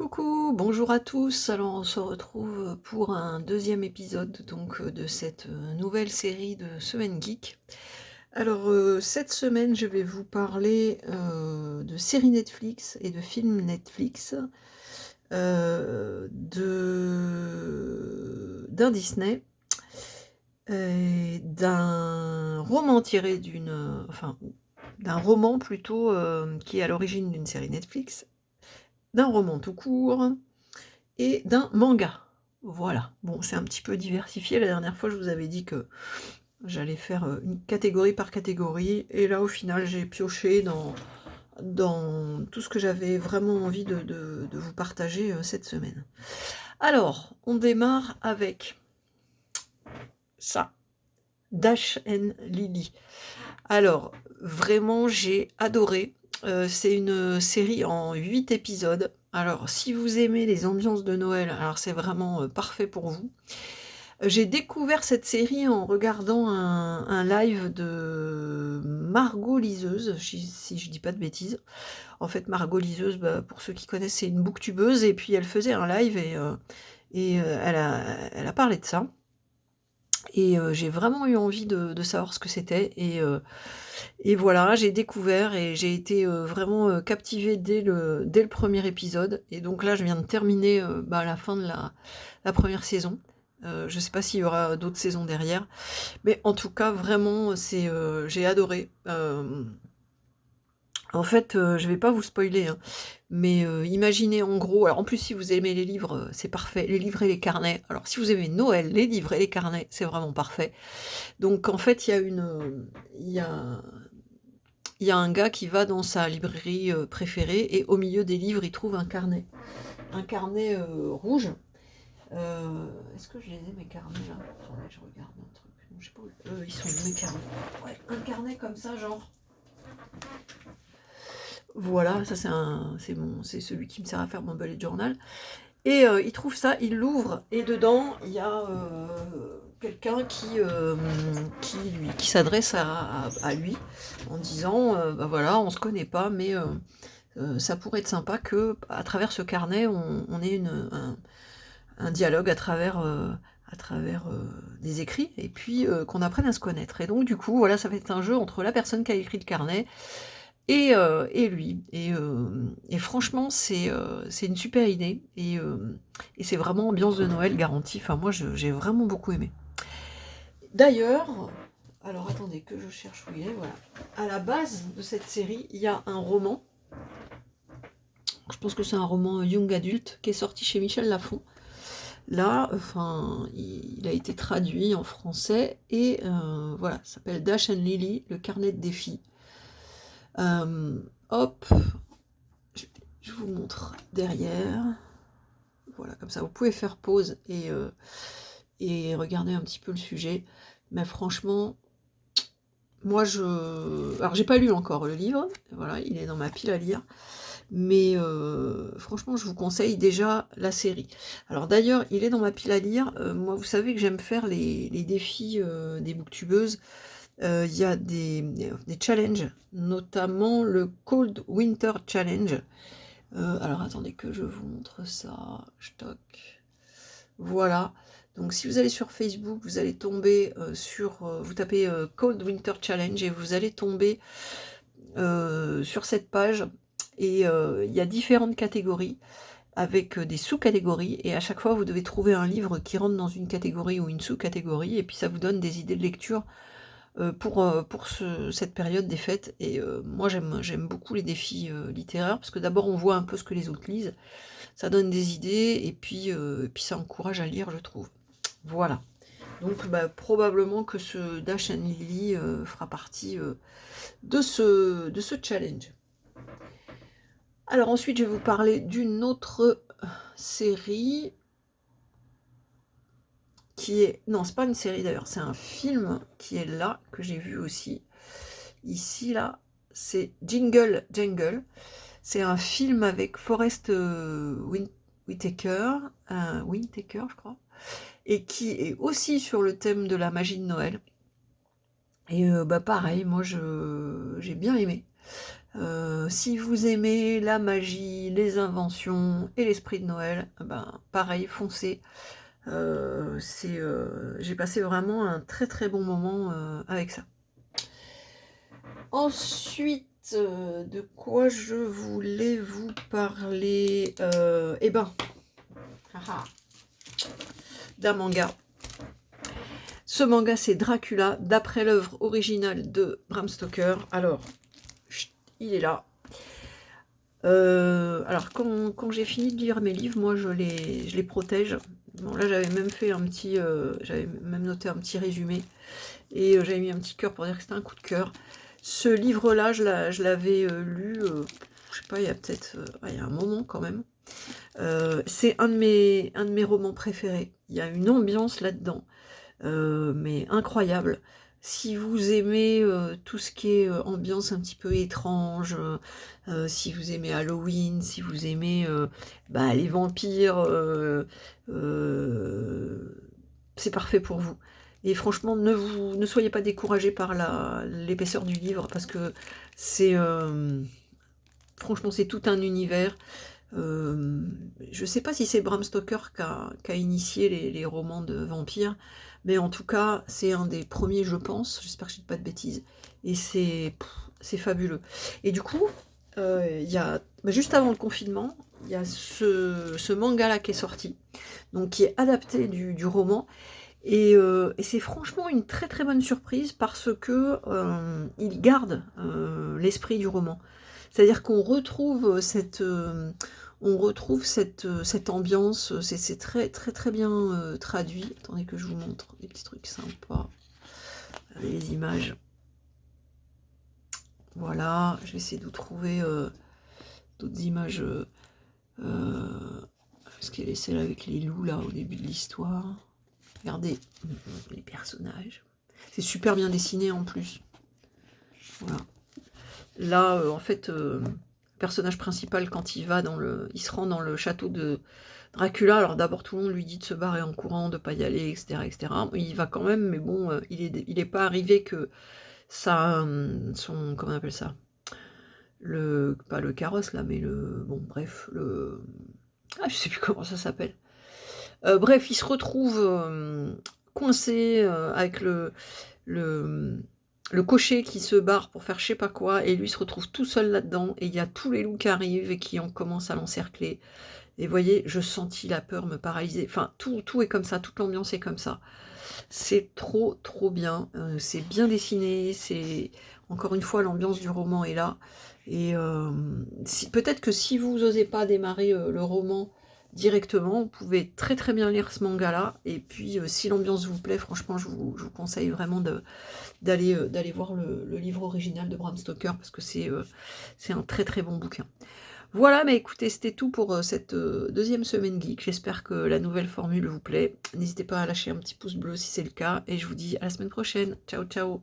Coucou, bonjour à tous. Alors on se retrouve pour un deuxième épisode donc de cette nouvelle série de Semaine Geek. Alors cette semaine je vais vous parler de séries Netflix et de films Netflix, d'un Disney, et d'un roman tiré d'un roman plutôt qui est à l'origine d'une série Netflix, d'un roman tout court et d'un manga. Voilà. Bon, c'est un petit peu diversifié. La dernière fois, je vous avais dit que j'allais faire une catégorie par catégorie. Et là, au final, j'ai pioché dans tout ce que j'avais vraiment envie de vous partager cette semaine. Alors, on démarre avec ça. Dash and Lily. Alors, vraiment, j'ai adoré. C'est une série en 8 épisodes. Alors, si vous aimez les ambiances de Noël, alors c'est vraiment parfait pour vous. J'ai découvert cette série en regardant un live de Margot Liseuse, si je dis pas de bêtises. En fait, Margot Liseuse, pour ceux qui connaissent, c'est une booktubeuse, et puis elle faisait un live elle a parlé de ça. Et j'ai vraiment eu envie de savoir ce que c'était, et voilà, j'ai découvert et j'ai été vraiment captivée dès le premier épisode. Et donc là, je viens de terminer la fin de la première saison. Je sais pas s'il y aura d'autres saisons derrière, mais en tout cas, vraiment, j'ai adoré. En fait, je vais pas vous spoiler, hein, mais imaginez en gros, alors en plus si vous aimez les livres, c'est parfait, les livres et les carnets. Alors si vous aimez Noël, les livres et les carnets, c'est vraiment parfait. Donc en fait, il y a un gars qui va dans sa librairie préférée, et au milieu des livres, il trouve un carnet. Un carnet rouge. Est-ce que je les ai, mes carnets, là? Attendez, je regarde un truc. Non, je sais pas où ils sont, mes carnets. Ouais, un carnet comme ça, genre. Voilà, ça c'est celui qui me sert à faire mon bullet journal. Et il trouve ça, il l'ouvre, et dedans il y a quelqu'un qui s'adresse à lui en disant voilà, on se connaît pas, mais ça pourrait être sympa que à travers ce carnet on ait un dialogue à travers des écrits, et puis qu'on apprenne à se connaître. Et donc du coup voilà, ça va être un jeu entre la personne qui a écrit le carnet et lui. Et franchement, c'est une super idée. Et c'est vraiment ambiance de Noël garantie. Enfin, moi, j'ai vraiment beaucoup aimé. D'ailleurs, alors attendez que je cherche où il est. Voilà. À la base de cette série, il y a un roman. Je pense que c'est un roman young adulte qui est sorti chez Michel Lafon. Là, enfin, il a été traduit en français, et voilà, ça s'appelle Dash and Lily, le carnet de défis. Hop, je vous montre derrière. Voilà, comme ça, vous pouvez faire pause et regarder un petit peu le sujet. Mais franchement, moi, alors, j'ai pas lu encore le livre. Voilà, il est dans ma pile à lire. Mais franchement, je vous conseille déjà la série. Alors d'ailleurs, il est dans ma pile à lire. Moi, vous savez que j'aime faire les défis des booktubeuses. Il y a des challenges, notamment le Cold Winter Challenge. Alors attendez que je vous montre ça. Stock. Voilà. Donc si vous allez sur Facebook, vous allez tomber vous tapez Cold Winter Challenge, et vous allez tomber sur cette page. Et il y a différentes catégories avec des sous-catégories, et à chaque fois vous devez trouver un livre qui rentre dans une catégorie ou une sous-catégorie, et puis ça vous donne des idées de lecture pour cette période des fêtes. Et moi j'aime beaucoup les défis littéraires, parce que d'abord on voit un peu ce que les autres lisent, ça donne des idées, et puis ça encourage à lire, je trouve. Voilà. Donc probablement que ce Dash and Lily fera partie de ce challenge. Alors ensuite je vais vous parler d'une autre série qui est... Non, c'est pas une série d'ailleurs, c'est un film qui est là, que j'ai vu aussi. Ici, là, c'est Jingle Jangle. C'est un film avec Forest Whitaker, je crois, et qui est aussi sur le thème de la magie de Noël. Et pareil, moi j'ai bien aimé. Si vous aimez la magie, les inventions et l'esprit de Noël, ben, pareil, foncez. J'ai passé vraiment un très très bon moment avec ça. Ensuite, de quoi je voulais vous parler eh ben, d'un manga. Ce manga, c'est Dracula, d'après l'œuvre originale de Bram Stoker. Alors, il est là. Alors, quand j'ai fini de lire mes livres, moi, je les protège. Bon, là, j'avais même fait un petit... j'avais même noté un petit résumé. Et j'avais mis un petit cœur pour dire que c'était un coup de cœur. Ce livre-là, je l'avais lu, je sais pas, il y a peut-être... il y a un moment, quand même. C'est un de mes romans préférés. Il y a une ambiance là-dedans. Mais incroyable. Si vous aimez tout ce qui est ambiance un petit peu étrange, si vous aimez Halloween, si vous aimez les vampires, c'est parfait pour vous. Et franchement, ne soyez pas découragés par l'épaisseur du livre, parce que c'est franchement, c'est tout un univers. Je sais pas si c'est Bram Stoker qui a initié les romans de vampires, mais en tout cas, c'est un des premiers, je pense. J'espère que je ne dis pas de bêtises. Et c'est fabuleux. Et du coup, il y a, juste avant le confinement, il y a ce manga-là qui est sorti, donc qui est adapté du roman. Et c'est franchement une très très bonne surprise parce que il garde l'esprit du roman. C'est-à-dire qu'on retrouve cette ambiance, c'est très très très bien traduit. Attendez que je vous montre des petits trucs sympas. Regardez les images. Voilà, je vais essayer de vous trouver d'autres images. Parce qu'elle est celle avec les loups là au début de l'histoire. Regardez les personnages. C'est super bien dessiné en plus. Voilà. Là, en fait, le personnage principal, quand il se rend dans le château de Dracula, alors d'abord tout le monde lui dit de se barrer en courant, de pas y aller, etc., etc. Il y va quand même, mais bon, il est pas arrivé que ça, comment on appelle ça, pas le carrosse là, mais bon, bref, je sais plus comment ça s'appelle. Bref, il se retrouve coincé avec le cocher qui se barre pour faire je sais pas quoi, et lui se retrouve tout seul là-dedans, et il y a tous les loups qui arrivent et qui commencent à l'encercler. Et vous voyez, je sentis la peur me paralyser. Enfin, tout est comme ça, toute l'ambiance est comme ça. C'est trop, trop bien. C'est bien dessiné, encore une fois, l'ambiance du roman est là. Et peut-être que si vous n'osez pas démarrer le roman directement, vous pouvez très très bien lire ce manga-là. Et puis, si l'ambiance vous plaît, franchement, je vous conseille vraiment d'aller voir le livre original de Bram Stoker, parce que c'est un très très bon bouquin. Voilà, mais écoutez, c'était tout pour cette deuxième semaine geek. J'espère que la nouvelle formule vous plaît. N'hésitez pas à lâcher un petit pouce bleu si c'est le cas. Et je vous dis à la semaine prochaine. Ciao, ciao.